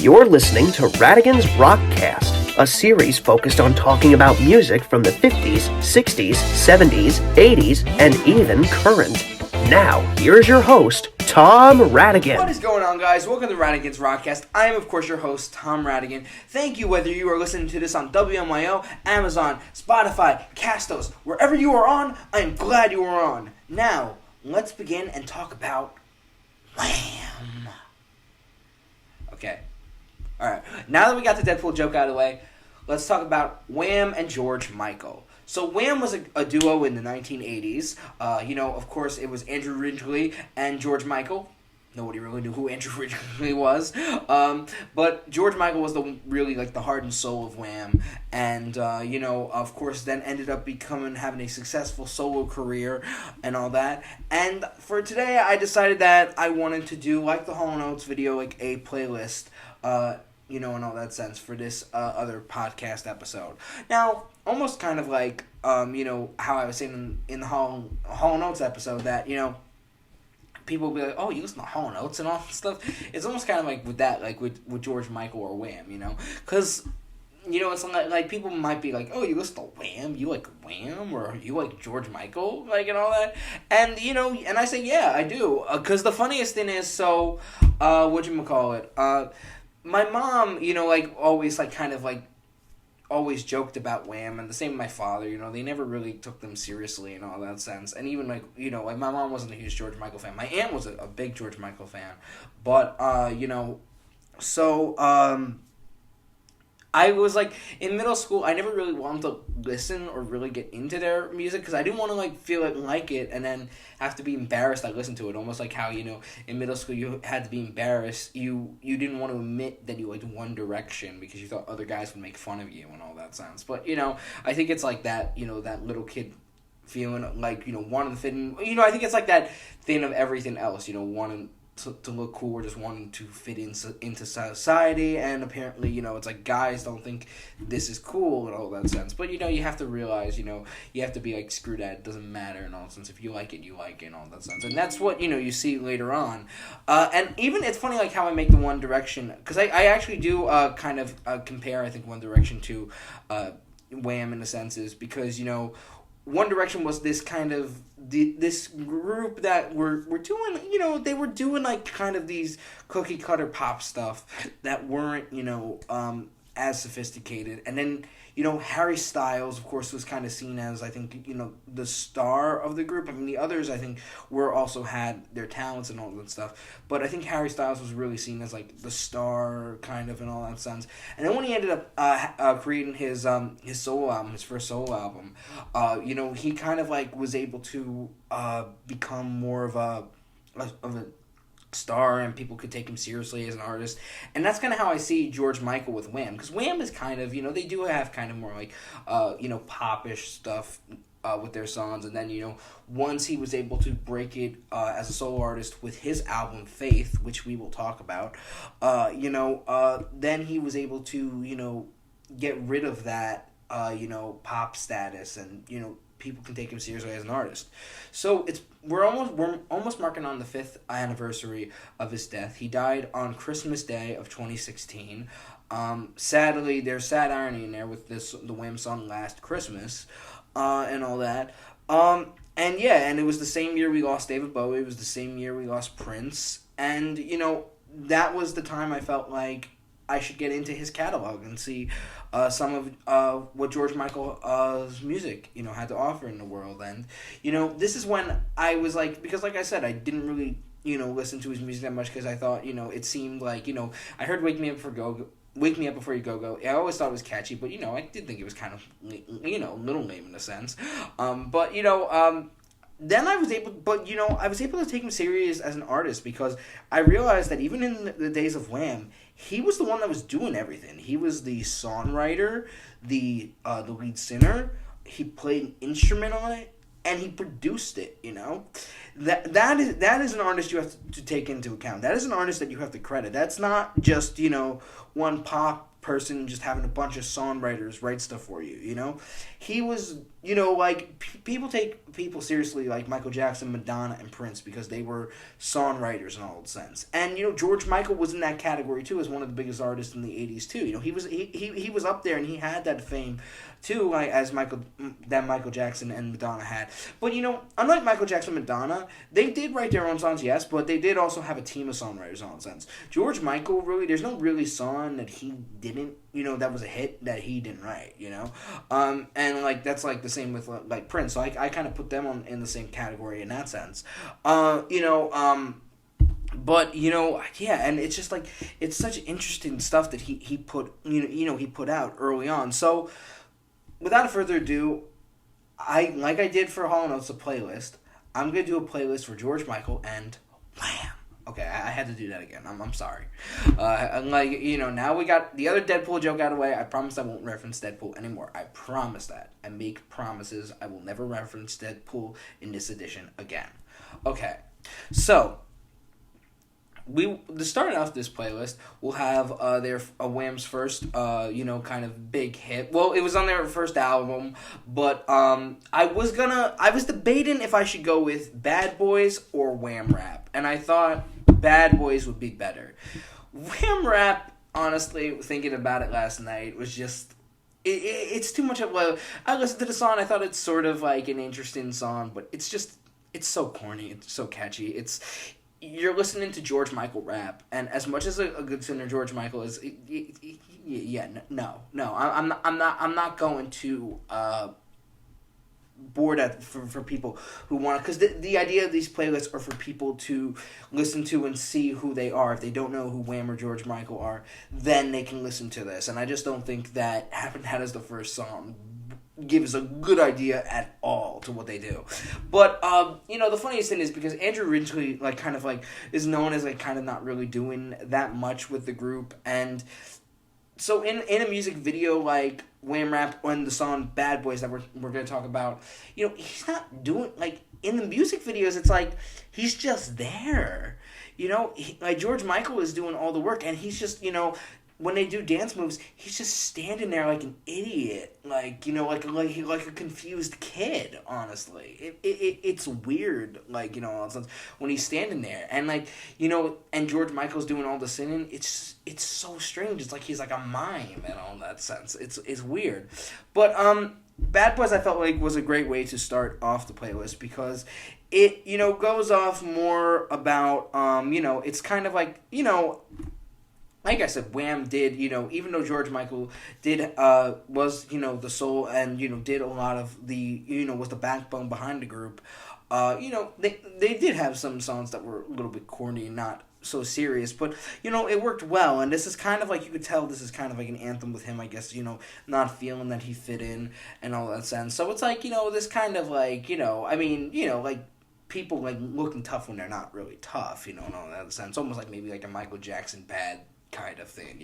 You're listening to Radigan's Rockcast, a series focused on talking about music from the 50s, 60s, 70s, 80s, and even current. Now, here's your host, Tom Radigan. What is going on, guys? Welcome to Radigan's Rockcast. I am, of course, your host, Tom Radigan. Thank you whether you are listening to this on WMYO, Amazon, Spotify, Castos, wherever you are on, I am glad you are on. Now, let's begin and talk about Wham. Okay. Alright, now that we got the Deadpool joke out of the way, let's talk about Wham and George Michael. So Wham was a duo in the 1980s. Of course, it was Andrew Ridgeley and George Michael. Nobody really knew who Andrew Ridgeley was. But George Michael was the heart and soul of Wham. And, of course, then ended up having a successful solo career and all that. And for today, I decided that I wanted to do, like the Hall & Oates video, like a playlist, in all that sense, for this other podcast episode. Now, almost kind of like, how I was saying in the Hall & Oates episode that, people will be like, oh, you listen to Hall & Oates and all that stuff. It's almost kind of like with that, like with George Michael or Wham, Because, it's like people might be like, oh, you listen to Wham? You like Wham? Or you like George Michael? Like, and all that. And, and I say, yeah, I do. Because the funniest thing is, whatchamacallit, my mom, always joked about Wham, and the same with my father, they never really took them seriously in all that sense. And even, my mom wasn't a huge George Michael fan. My aunt was a big George Michael fan. But, I was, in middle school, I never really wanted to listen or really get into their music, because I didn't want to, feel it and like it, and then have to be embarrassed I listened to it. Almost like how, in middle school you had to be embarrassed. You didn't want to admit that you liked One Direction, because you thought other guys would make fun of you and all that sounds. But, I think it's like that, that little kid feeling, wanting to fit in. I think it's like that thing of everything else, wanting to look cool, or just wanting to fit into society, and apparently, it's like guys don't think this is cool in all that sense. But, you have to realize, you have to be like, screw that, it doesn't matter in all sense. If you like it, you like it in all that sense. And that's what, you see later on. And even, it's funny, how I make the One Direction, because I actually do compare, I think, One Direction to Wham in the senses, because, One Direction was this kind of this group that were doing, they were doing kind of these cookie cutter pop stuff that weren't, as sophisticated. And then, Harry Styles, of course, was kind of seen as, I think, the star of the group. I mean, the others, I think, also had their talents and all that stuff. But I think Harry Styles was really seen as, the star, kind of, in all that sense. And then when he ended up creating his solo album, his first solo album, he kind of, was able to become more of a star, and people could take him seriously as an artist. And that's kind of how I see George Michael with Wham, because Wham is kind of, they do have kind of more popish stuff with their songs. And then, once he was able to break it as a solo artist with his album Faith, which we will talk about, then he was able to, get rid of that, pop status, and, people can take him seriously as an artist. So we're almost marking on the 5th anniversary of his death. He died on Christmas Day of 2016. Sadly, there's sad irony in there with the Wham song Last Christmas, and all that. And it was the same year we lost David Bowie. It was the same year we lost Prince. And, that was the time I felt like I should get into his catalog and see some of what George Michael's music, had to offer in the world. And, this is when I was because like I said, I didn't really, listen to his music that much, because I thought, it seemed like, I heard Wake Me Up Before You Go. I always thought it was catchy, but, I did think it was kind of, a little lame in a sense. Then I was able to take him serious as an artist, because I realized that even in the days of Wham, he was the one that was doing everything. He was the songwriter, the lead singer. He played an instrument on it, and he produced it. That is an artist you have to take into account. That is an artist that you have to credit. That's not just one pop person just having a bunch of songwriters write stuff for you. He was like, people take people seriously, like Michael Jackson, Madonna, and Prince, because they were songwriters in all sense. And, George Michael was in that category, too, as one of the biggest artists in the 80s, too. He was up there, and he had that fame, too, like, that Michael Jackson and Madonna had. But, unlike Michael Jackson and Madonna, they did write their own songs, yes, but they did also have a team of songwriters in all sense. George Michael, really, there's no really song that he didn't, that was a hit that he didn't write, and, like, that's, like, the same with, like, Prince. So I kind of put them in the same category in that sense. But, yeah, and it's just, like, it's such interesting stuff that he put, he put out early on. So, without further ado, like I did for Hall & Oates, a playlist. I'm going to do a playlist for George Michael and Wham! Okay, I had to do that again. I'm sorry. Now we got the other Deadpool joke out of the way. I promise I won't reference Deadpool anymore. I promise that. I make promises. I will never reference Deadpool in this edition again. Okay, so starting off this playlist, we'll have Wham's first, kind of big hit. Well, it was on their first album, but I was debating if I should go with Bad Boys or Wham Rap, and I thought Bad Boys would be better. Wham Rap, honestly, thinking about it last night, was just... It's too much of... Well, I listened to the song, I thought it's sort of like an interesting song, but it's so corny, it's so catchy, you're listening to George Michael rap, and as much as a good singer George Michael is, I'm not going to board at for people who want, because the idea of these playlists are for people to listen to and see who they are. If they don't know who Wham or George Michael are, then they can listen to this, and I just don't think that having that as the first song gives a good idea at all to what they do. But the funniest thing is, because Andrew Ridgeley is known as kind of not really doing that much with the group, and so in a music video like Wham Rap and the song Bad Boys that we're going to talk about, he's not doing, in the music videos, it's like he's just there. George Michael is doing all the work, and he's just, when they do dance moves, he's just standing there like an idiot, like a confused kid. Honestly, it's weird, when he's standing there, and and George Michael's doing all the singing. It's so strange. It's like he's like a mime in all that sense. It's weird, but Bad Boys I felt like was a great way to start off the playlist, because it goes off more about it's kind of like like I said, Wham did, even though George Michael did, was, the soul and, did a lot of the, was the backbone behind the group, they did have some songs that were a little bit corny and not so serious, but, it worked well, and this is kind of you could tell this is kind of like an anthem with him, I guess, not feeling that he fit in and all that sense. So it's this kind of people looking tough when they're not really tough, in all that sense. Almost like maybe a Michael Jackson bad kind of thing,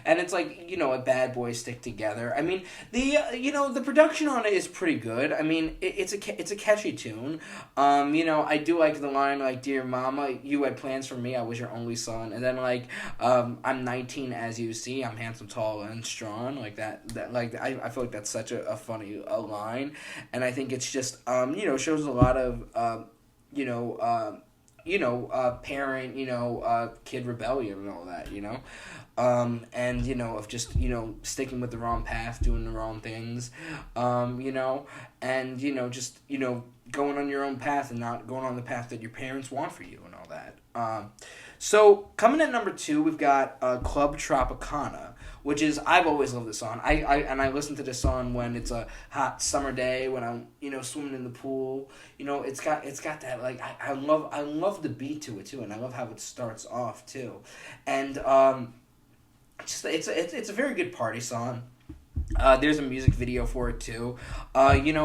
and it's a Bad Boys stick together. I mean, the production on it is pretty good. I mean, it's a catchy tune. I do like the line "Dear Mama, you had plans for me, I was your only son," and then I'm 19 as you see, I'm handsome, tall, and strong. I feel like that's such a funny line, and I think it's just shows a lot of parent, kid rebellion and all that, and, of just, sticking with the wrong path, doing the wrong things, and, just, going on your own path and not going on the path that your parents want for you and all that. So, coming at number 2, we've got Club Tropicana, which is, I've always loved this song. I listen to this song when it's a hot summer day, when I'm, swimming in the pool. It's got that, I love the beat to it, too, and I love how it starts off, too. And, it's a very good party song. There's a music video for it too, the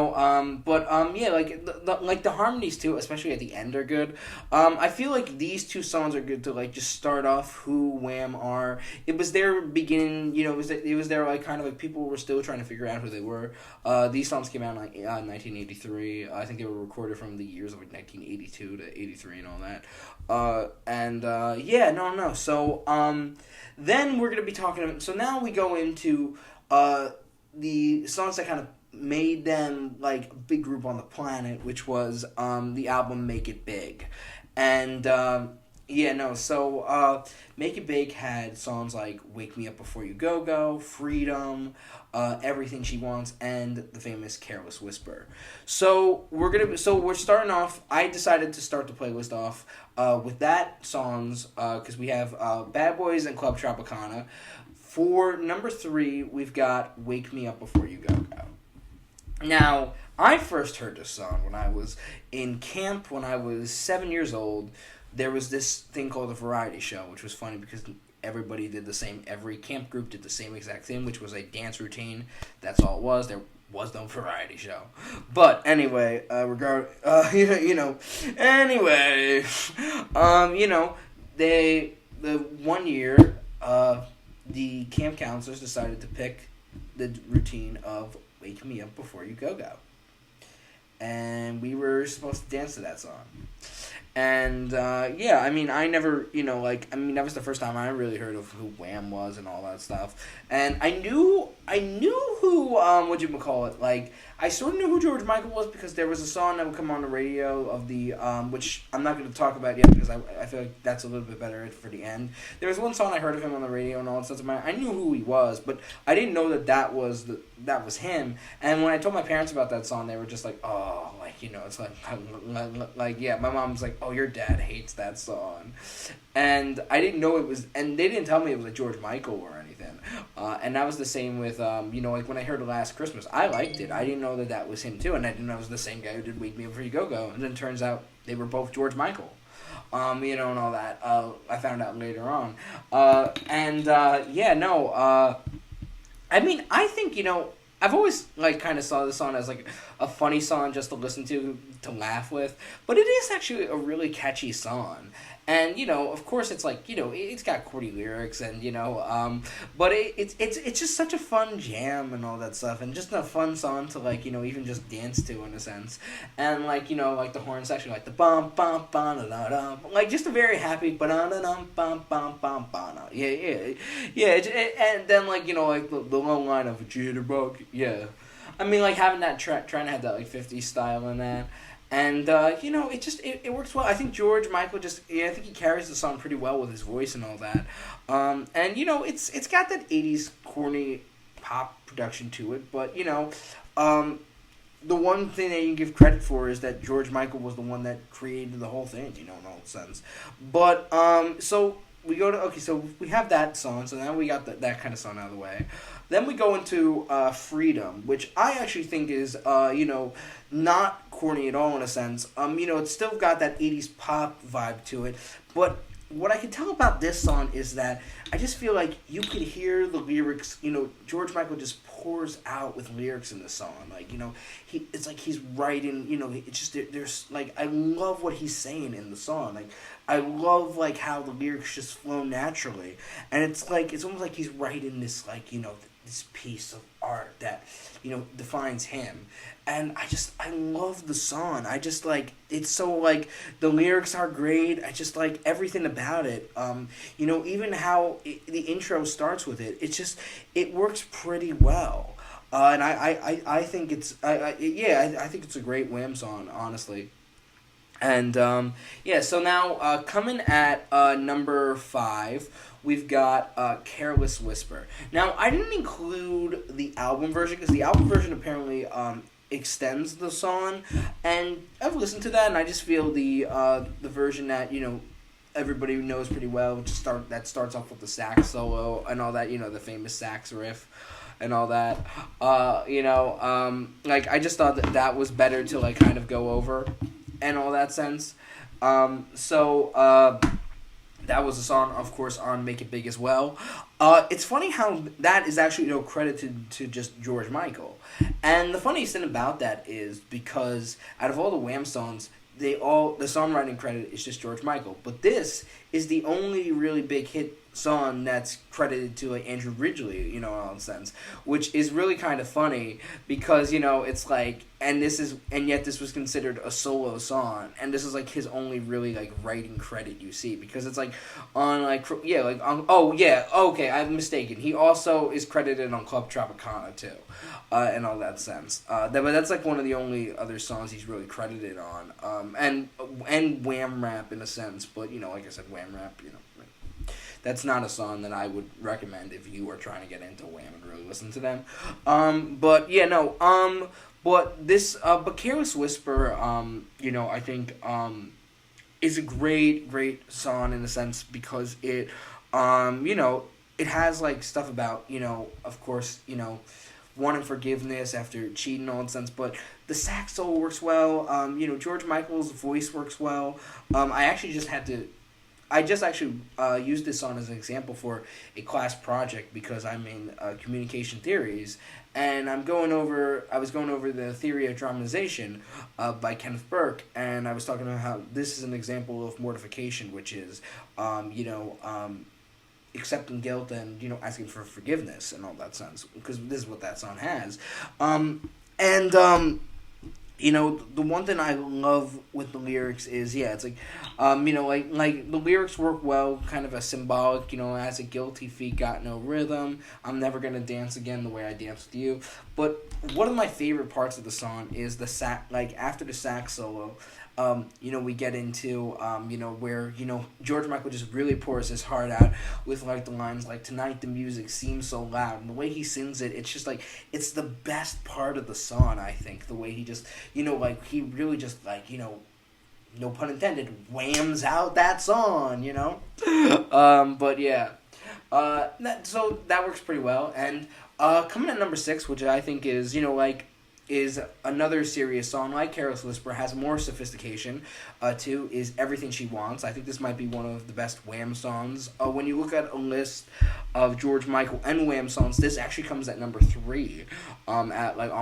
harmonies too, especially at the end, are good. I feel like these two songs are good to just start off who Wham are. It was their beginning, it was their kind of people were still trying to figure out who they were. These songs came out in 1983. I think they were recorded from the years of 1982 to 83 and all that. So then we're gonna be talking. So now we go into the songs that kind of made them like a big group on the planet, which was the album Make It Big. And Make It Big had songs like Wake Me Up Before You Go Go, Freedom, Everything She Wants, and the famous Careless Whisper. So we're starting off. I decided to start the playlist off with that songs because we have Bad Boys and Club Tropicana. For number 3, we've got Wake Me Up Before You Go Go. Now, I first heard this song when I was in camp when I was 7 years old. There was this thing called a variety show, which was funny because everybody did the same. Every camp group did the same exact thing, which was a dance routine. That's all it was. There was no variety show. But anyway, the one year, the camp counselors decided to pick the routine of Wake Me Up Before You Go Go. And we were supposed to dance to that song. And, that was the first time I really heard of who Wham was and all that stuff. And I knew who, I sort of knew who George Michael was because there was a song that would come on the radio of the, which I'm not going to talk about yet because I feel like that's a little bit better for the end. There was one song I heard of him on the radio and all that stuff. I knew who he was, but I didn't know that was him. And when I told my parents about that song, they were just like, oh, it's my mom's like, oh, your dad hates that song. And I didn't know it was, and they didn't tell me it was like George Michael or anything. And that was the same with, when I heard Last Christmas, I liked it. I didn't know that was him too, and I didn't know it was the same guy who did Wake Me Up Before You Go Go. And then it turns out they were both George Michael. And all that. I found out later on. I think, I've always kind of saw this song as a funny song just to listen to laugh with, but it is actually a really catchy song. And of course it's it's got corny lyrics and but it's just such a fun jam and all that stuff, and just a fun song to even just dance to in a sense. And the horn section, the bum bum bum da da, just a very happy ba da dum bum bum bum ba. And then the low line of jitterbug, having that trying to have that 50s style in that. And, it works well. I think George Michael I think he carries the song pretty well with his voice and all that. It's got that 80s corny pop production to it, but, the one thing that you can give credit for is that George Michael was the one that created the whole thing, in all sense. But, so we go to, so we have that song, so now we got that kind of song out of the way. Then we go into Freedom, which I actually think is, not corny at all in a sense. It's still got that 80s pop vibe to it, but what I can tell about this song is that I just feel like you could hear the lyrics, George Michael just pours out with lyrics in the song. It's like he's writing, it's just, there's, I love what he's saying in the song. I love, how the lyrics just flow naturally. And it's almost like he's writing this, this piece of art that, defines him. And I love the song. I just, it's so, the lyrics are great. I just like everything about it. Even how the intro starts with it. It works pretty well. And I think I think it's a great Wham song, honestly. And, so now, coming at number 5, we've got Careless Whisper. Now, I didn't include the album version, because the album version apparently extends the song, and I've listened to that, and I just feel the version that, everybody knows pretty well, that starts off with the sax solo and all that, the famous sax riff and all that, I just thought that was better to, kind of go over and all that sense. That was a song, of course, on Make It Big as well. It's funny how that is actually, credited to just George Michael. And the funniest thing about that is because out of all the Wham songs, the songwriting credit is just George Michael. But this is the only really big hit song that's credited to like Andrew Ridgeley, in a sense, which is really kind of funny because it's like, and yet this was considered a solo song, and this is like his only really like writing credit you see, because it's like on like okay, I'm mistaken, he also is credited on Club Tropicana too, in all that sense. But that's like one of the only other songs he's really credited on, and Wham Rap in a sense, but like I said, Wham Rap, that's not a song that I would recommend if you are trying to get into Wham and really listen to them. But Careless Whisper, I think, is a great song in a sense because it, it has like stuff about, of course, wanting forgiveness after cheating, all in sense, but the sax solo works well. George Michael's voice works well. I just actually used this song as an example for a class project because I'm in communication theories, and I was going over the theory of dramatization by Kenneth Burke, and I was talking about how this is an example of mortification, which is, accepting guilt and, asking for forgiveness and all that sense, because this is what that song has. The one thing I love with the lyrics is, it's like, like the lyrics work well, kind of a symbolic, as a guilty feet got no rhythm, I'm never gonna dance again the way I danced with you. But one of my favorite parts of the song is the after the sax solo, we get into, where, George Michael just really pours his heart out with, like, the lines, like, tonight the music seems so loud. And the way he sings it, it's just, like, it's the best part of the song, I think. The way he just, he really just, like, no pun intended, whams out that song, But, yeah. So that works pretty well. And coming at number 6, which I think is, is another serious song, like Careless Whisper, has more sophistication, too, is Everything She Wants. I think this might be one of the best Wham songs. When you look at a list of George Michael and Wham songs, this actually comes at number 3, on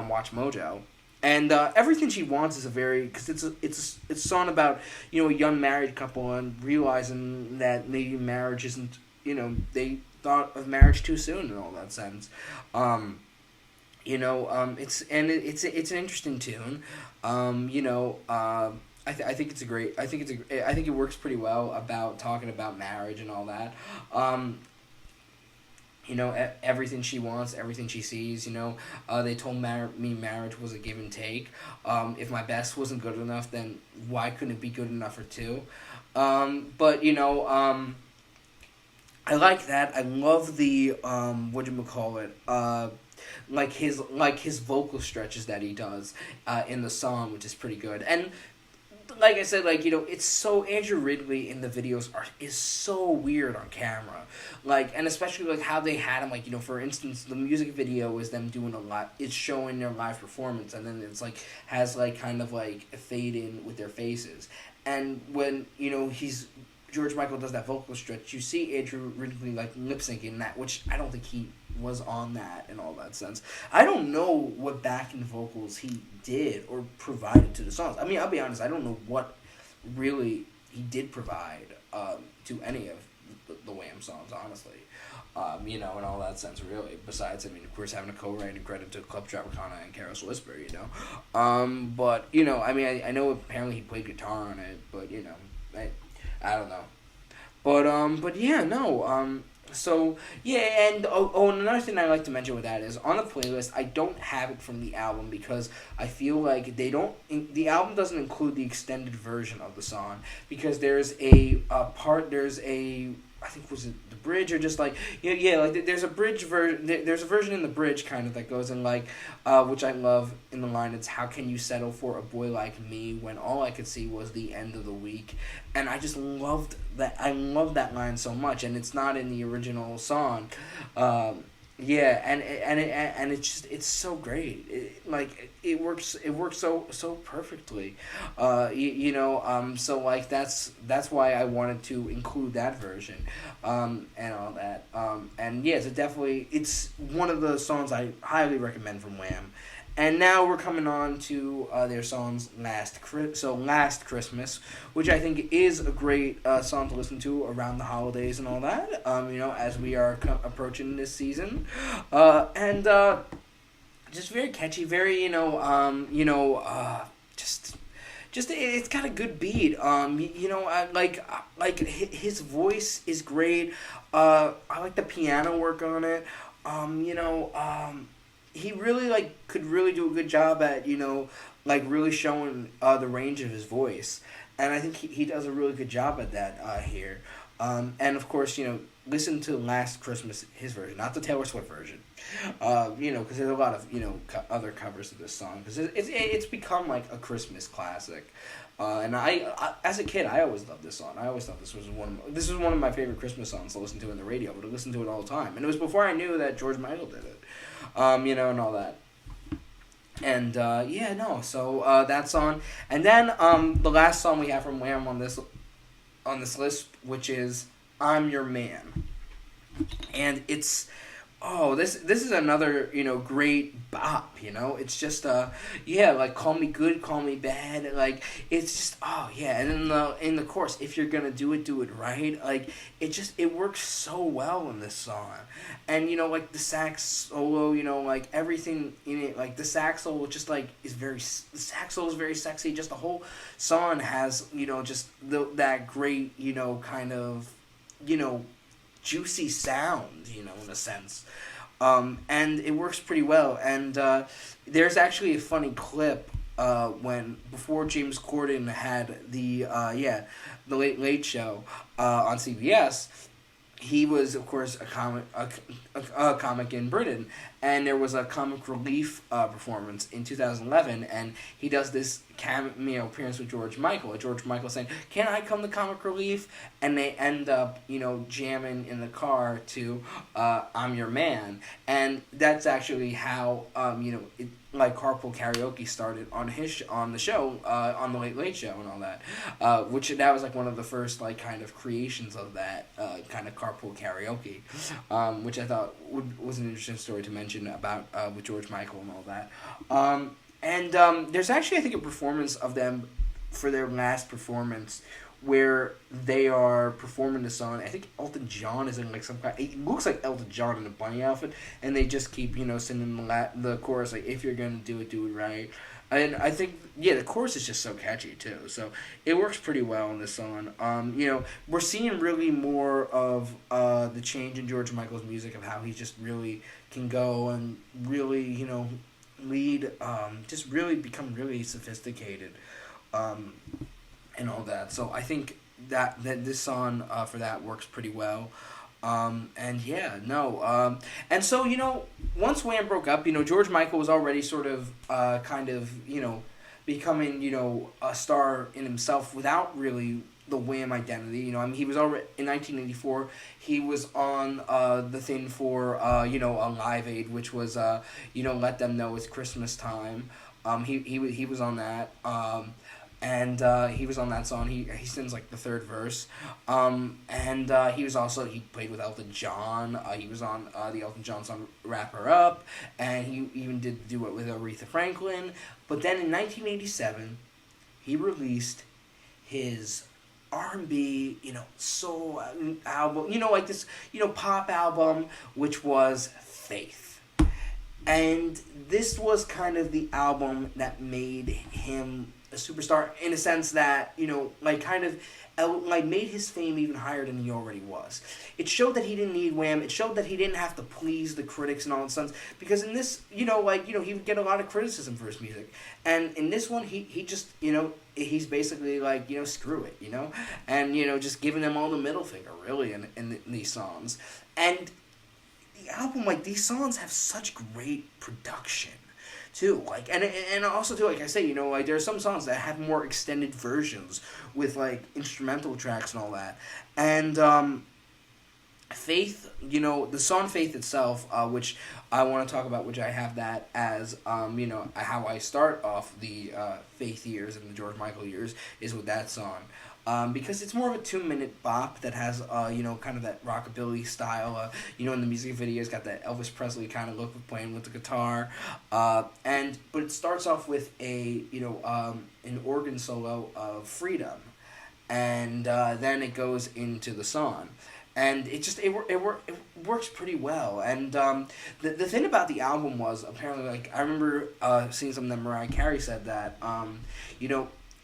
Watch Mojo. And Everything She Wants is because it's a song about, a young married couple and realizing that maybe marriage isn't, they thought of marriage too soon in all that sense. It's an interesting tune. I think it's a great. I think it works pretty well about talking about marriage and all that. Everything she wants, everything she sees. They told me marriage was a give and take. If my best wasn't good enough, then why couldn't it be good enough for two? I like that. I love the his vocal stretches that he does in the song, which is pretty good. And like I said, it's so, Andrew Ridgeley in the videos is so weird on camera. And especially how they had him, for instance, the music video is them doing it's showing their live performance, and then it's has kind of a fade in with their faces. And when George Michael does that vocal stretch, you see Andrew Ridgeley lip syncing that, which I don't think he was on that in all that sense. I don't know what backing vocals he did or provided to the songs. I mean, I'll be honest, I don't know what really he did provide to any of the Wham songs, honestly. In all that sense, really. Besides, of course, having a co-writing credit to Club Tropicana and Careless Whisper, But, I know apparently he played guitar on it, but, I don't know. But yeah, no, so, yeah, and and another thing I like to mention with that is, on the playlist, I don't have it from the album because I feel like the album doesn't include the extended version of the song, because there's I think, was it the bridge or just there's a bridge there's a version in the bridge kind of that goes in which I love in the line, it's how can you settle for a boy like me when all I could see was the end of the week. And I just loved that. I love that line so much, and it's not in the original song. It's so great. It works so perfectly. So that's why I wanted to include that version, and all that. And yeah, so definitely it's one of the songs I highly recommend from Wham. And now we're coming on to their songs Last Christmas, which I think is a great song to listen to around the holidays and all that, as we are approaching this season. And just very catchy, very, just it's got a good beat. His voice is great. I like the piano work on it. He really could really do a good job at really showing the range of his voice, and I think he does a really good job at that here. And of course, listen to Last Christmas, his version, not the Taylor Swift version. Because there's a lot of other covers of this song, because it's become like a Christmas classic. And I as a kid, I always loved this song. I always thought this was one of my favorite Christmas songs to listen to in the radio, but I listened to it all the time. And it was before I knew that George Michael did it, and all that. And so that song, and then the last song we have from Wham on this list, which is "I'm Your Man," and it's. Oh, this is another, great bop, It's just, call me good, call me bad, it's just, and in the chorus, if you're gonna do it right, it works so well in this song, and, the sax solo, everything in it, the sax solo just, the sax solo is very sexy, just the whole song has, just that great, kind of, juicy sound, in a sense. And it works pretty well. And there's actually a funny clip before James Corden had the Late Late Show on CBS. He was, of course, a comic in Britain, and there was a comic relief performance in 2011, and he does this cameo appearance with George Michael. George Michael saying, "Can I come to comic relief?" And they end up, jamming in the car to "I'm Your Man," and that's actually how carpool karaoke started on the show on the Late Late Show and all that, which that was one of the first kind of creations of that kind of carpool karaoke, which I thought was an interesting story to mention about with George Michael and all that. And there's actually, I think, a performance of them for their last performance where they are performing the song. I think Elton John is in some kind. It looks like Elton John in a bunny outfit, and they just keep singing the chorus if you're gonna do it right. And I think the chorus is just so catchy too. So it works pretty well in this song. We're seeing really more of the change in George Michael's music, of how he just really can go and really lead, just really become really sophisticated. And all that. So I think that this song for that works pretty well. And so, once Wham broke up, George Michael was already sort of becoming, a star in himself without really the Wham identity. He was already, in 1984, he was on the thing for, a Live Aid, which was, Let Them Know It's Christmas Time. He was on that. And he was on that song. He sings the third verse. And he played with Elton John. He was on the Elton John song "Wrap Her Up," and he even did do it with Aretha Franklin. But then in 1987, he released his R&B, soul album, this, pop album, which was Faith. And this was kind of the album that made him a superstar, in a sense that, made his fame even higher than he already was. It showed that he didn't need Wham. It showed that he didn't have to please the critics and all that stuff. Because in this, he would get a lot of criticism for his music. And in this one, he just, he's basically screw it, and, just giving them all the middle finger, really, in these songs. And the album, these songs have such great production, too, and also too, like I say, there are some songs that have more extended versions with instrumental tracks and all that, and Faith, the song Faith itself, which I want to talk about, which I have that as how I start off the Faith years and the George Michael years, is with that song. because it's more of a 2-minute bop that has kind of that rockabilly style. In the music video, it's got that Elvis Presley kind of look of playing with the guitar, but it starts off with an organ solo of Freedom, and then it goes into the song. And it works pretty well. And the thing about the album was, apparently, like, I remember seeing something that Mariah Carey said that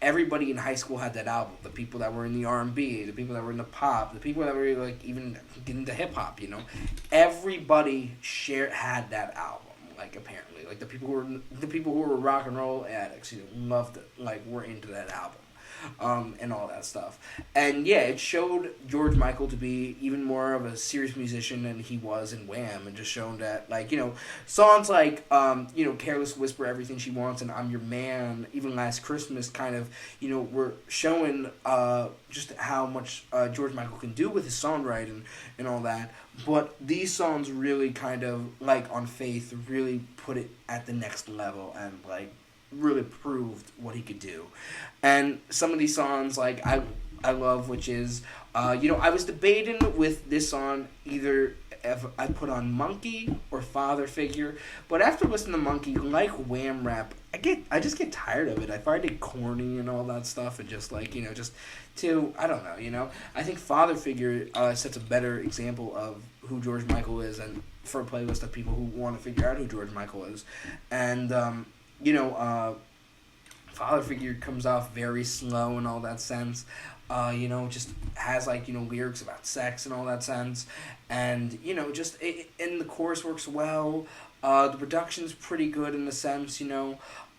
everybody in high school had that album. The people that were in the R&B, the people that were in the pop, the people that were like even getting into hip hop. Everybody had that album. Like, apparently, like the people who were rock and roll addicts, loved it. Like, were into that album. And all that stuff. And yeah, it showed George Michael to be even more of a serious musician than he was in Wham, and just shown that, like, songs like, Careless Whisper, Everything She Wants, and I'm Your Man, even Last Christmas kind of, were showing just how much George Michael can do with his songwriting and all that. But these songs really kind of, like, on Faith, really put it at the next level and, like, really proved what he could do. And some of these songs, like, I love, which is, I was debating with this song, either if I put on Monkey or Father Figure, but after listening to Monkey, like Wham rap, I just get tired of it. I find it corny and all that stuff, and just, like, I don't know, I think Father Figure sets a better example of who George Michael is, and for a playlist of people who want to figure out who George Michael is. And Father Figure comes off very slow in all that sense. Just has, like, lyrics about sex and all that sense. And, and the chorus works well. The production's pretty good in the sense,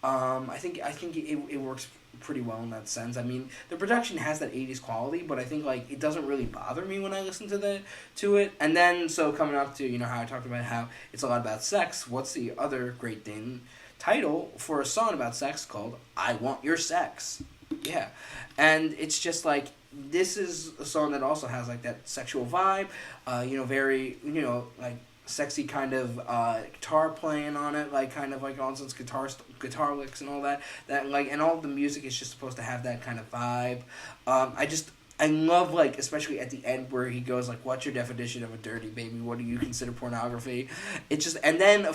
I think it works pretty well in that sense. I mean, the production has that 80s quality, but I think, like, it doesn't really bother me when I listen to it. And then, so coming up to, how I talked about how it's a lot about sex, what's the other great title for a song about sex called I Want Your Sex? Yeah. And it's just, like, this is a song that also has, like, that sexual vibe, very, like, sexy kind of guitar playing on it, like, kind of like nonsense guitar licks and all that, like, and all the music is just supposed to have that kind of vibe. I love, like, especially at the end where he goes, like, what's your definition of a dirty baby? What do you consider pornography? It's just, and then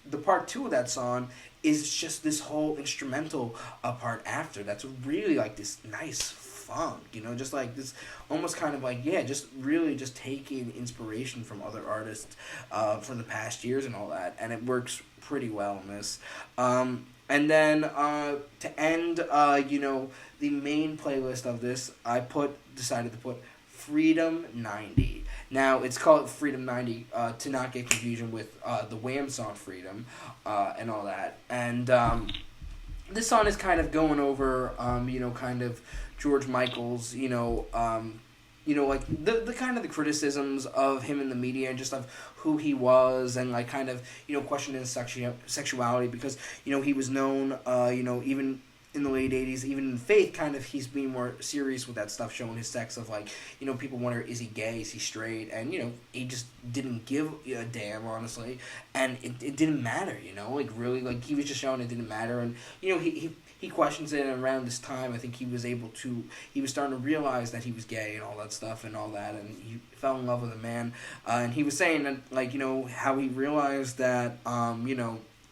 the part 2 of that song is just this whole instrumental part after. That's really, like, this nice funk, just like this almost kind of, like, yeah, just really just taking inspiration from other artists from the past years and all that, and it works pretty well in this. And then to end, the main playlist of this, I decided to put Freedom 90. Now, it's called Freedom 90 to not get confusion with the Wham song Freedom and all that. And this song is kind of going over, kind of George Michael's, like the kind of the criticisms of him in the media and just of who he was, and, like, kind of, questioning his sexuality, because, he was known, even in the late 80s, even in Faith, kind of, he's being more serious with that stuff, showing his sex of, like, people wonder, is he gay, is he straight, and, he just didn't give a damn, honestly, and it didn't matter, like, really, like, he was just showing it didn't matter, and, he questions it, and around this time, I think he was starting to realize that he was gay and all that stuff and all that, and he fell in love with a man, and he was saying that, like, how he realized that,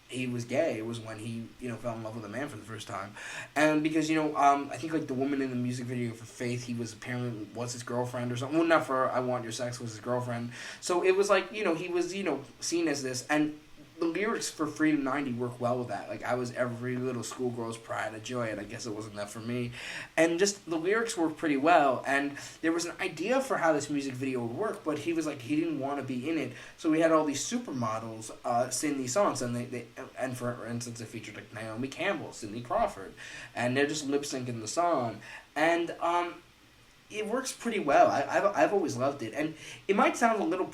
he was gay was when he, fell in love with a man for the first time. And because, I think, like, the woman in the music video for Faith, he was apparently was his girlfriend or something. Well, not for I Want Your Sex, was his girlfriend. So it was like, he was, seen as this. And the lyrics for Freedom 90 work well with that. Like, I was every little schoolgirl's pride and joy, and I guess it wasn't that for me. And just the lyrics work pretty well, and there was an idea for how this music video would work, but he was like, he didn't want to be in it, so we had all these supermodels sing these songs, and and for instance, it featured, like, Naomi Campbell, Cindy Crawford, and they're just lip syncing the song, and it works pretty well. I've always loved it, and it might sound a little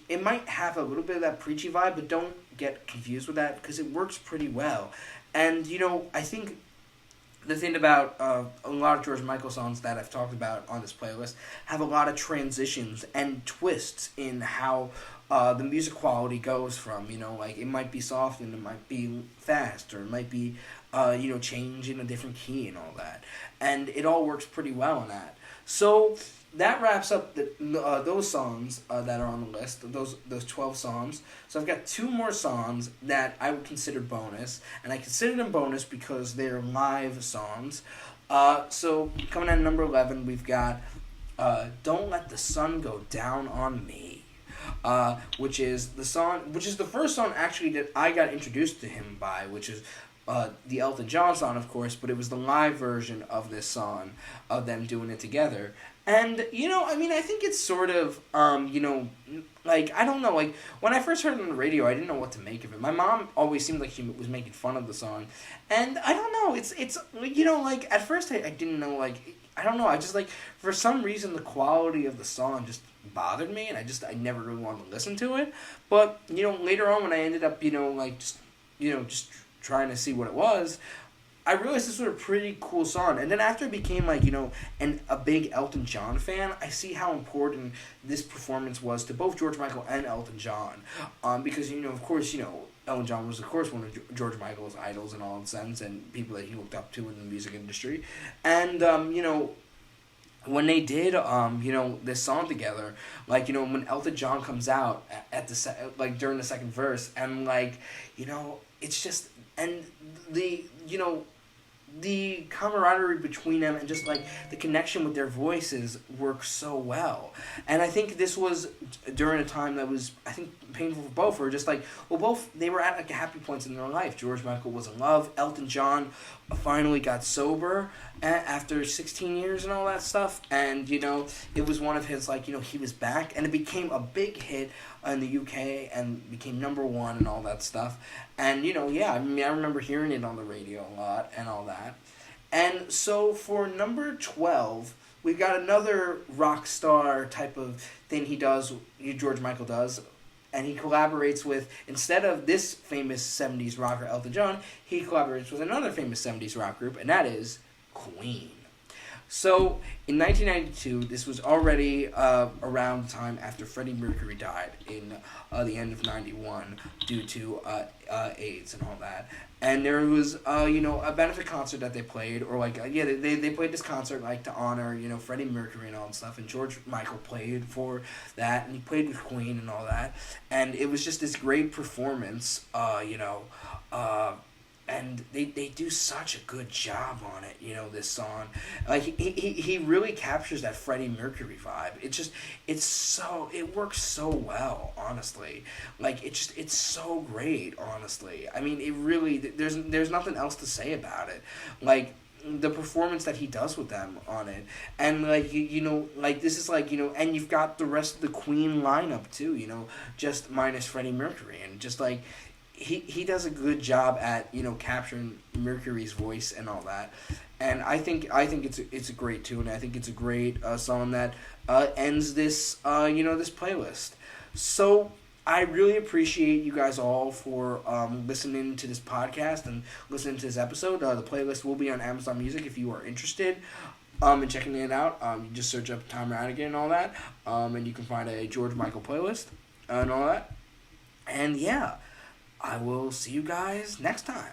it might have a little bit of that preachy vibe, but don't get confused with that, because it works pretty well. And, I think the thing about a lot of George Michael songs that I've talked about on this playlist have a lot of transitions and twists in how the music quality goes from, like, it might be soft and it might be fast, or it might be change in a different key and all that, and it all works pretty well in that. So that wraps up those songs that are on the list. Those 12 songs. So I've got two more songs that I would consider bonus, and I consider them bonus because they're live songs. So coming at number 11, we've got "Don't Let the Sun Go Down on Me," which is the first song actually that I got introduced to him by, which is the Elton John song, of course, but it was the live version of this song, of them doing it together. And, I think it's sort of, I don't know, like, when I first heard it on the radio, I didn't know what to make of it. My mom always seemed like she was making fun of the song. And, I don't know, it's at first I didn't know, I don't know, I just, for some reason, the quality of the song just bothered me, and I never really wanted to listen to it. But, later on when I ended up, just trying to see what it was, I realized this was a pretty cool song. And then after I became a big Elton John fan, I see how important this performance was to both George Michael and Elton John. Because of course, Elton John was of course one of George Michael's idols in all sense, and people that he looked up to in the music industry. And when they did this song together, when Elton John comes out at the during the second verse, and it's just, and the camaraderie between them, and just the connection with their voices works so well. And I think this was during a time that was, I think, painful for both. Or just both, they were at happy points in their life. George Michael was in love. Elton John finally got sober after 16 years and all that stuff. And it was one of his he was back, and it became a big hit in the UK and became number one and all that stuff. And I remember hearing it on the radio a lot and all that. And so for number 12, we've got another rock star type of thing George Michael does. And he collaborates with, instead of this famous 70s rocker Elton John, he collaborates with another famous 70s rock group, and that is Queen. So, in 1992, this was already around the time after Freddie Mercury died in the end of 91 due to AIDS and all that. And there was, a benefit concert that they played, or they played this concert to honor, Freddie Mercury and all that stuff. And George Michael played for that, and he played with Queen and all that. And it was just this great performance, and they do such a good job on it, this song. He really captures that Freddie Mercury vibe. It works so well, honestly. It's so great, honestly. I mean, it really, there's nothing else to say about it. The performance that he does with them on it, and this is and you've got the rest of the Queen lineup too, just minus Freddie Mercury, and just he does a good job at capturing Mercury's voice and all that, and I think it's a great tune. I think it's a great song that ends this this playlist. So I really appreciate you guys all for listening to this podcast and listening to this episode. The playlist will be on Amazon Music if you are interested in checking it out. You just search up Tom Radigan and all that, and you can find a George Michael playlist and all that. And yeah, I will see you guys next time.